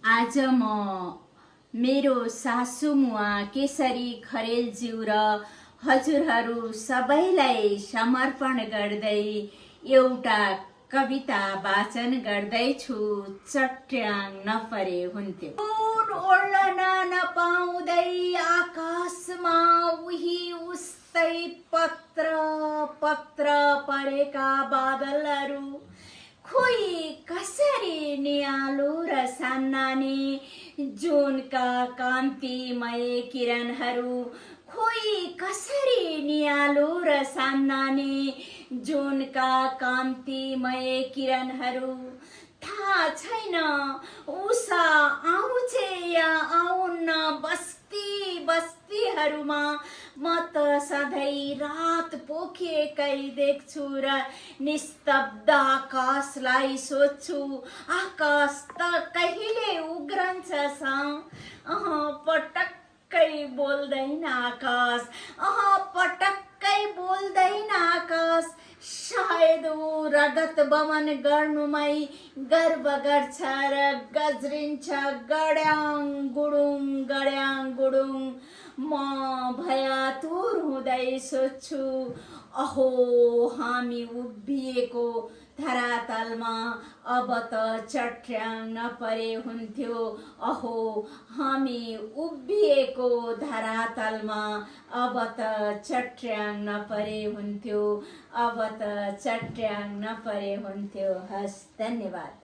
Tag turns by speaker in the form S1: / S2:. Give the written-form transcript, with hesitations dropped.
S1: आज म मेरो सासुमुवा केशरी खरेलज्यू र हजुरहरू सबैलाई समर्पण गर्दै एउटा कविता वाचन गर्दैछु। चट्याङ नपरे हुन्थ्यो। ओर्लन नपाउँदै आकाशमा उही उस्तै पत्र पत्र परेका बादलहरू, खोइ कसरी नियालो र सान्नानी जुनका कान्तिमय किरणहरू, खोइ कसरी नियालो र सान्नानी जुनका कान्तिमय किरणहरू। थाहा छैन उषा आउँछे या आउन्न बस्ती बस्तीहरूमा, म त सधैँ रात पोखेकै देख्छु र निस्तब्ध आकाशलाई सोध्छु, आकाश त कहिले उग्रन्छ पटक्कै बोल्दैन आकाश, पटक्कै बोल्दैन आकाश। सायद ऊ रगत बमन गर्नुमै गर्व गर्छ र गज्रिन्छ गड्याङ गुडुङ। म भयातुर हुँदै सोच्छु, अहो हामी उभिएको धरातलमा अब त चट्याङ नपरे हुन्थ्यो। अहो हामी उभिएको धरातलमा अब त चट्याङ नपरे हुन्थ्यो। अब त चट्याङ नपरे हुन्थ्यो। हस्, धन्यवाद।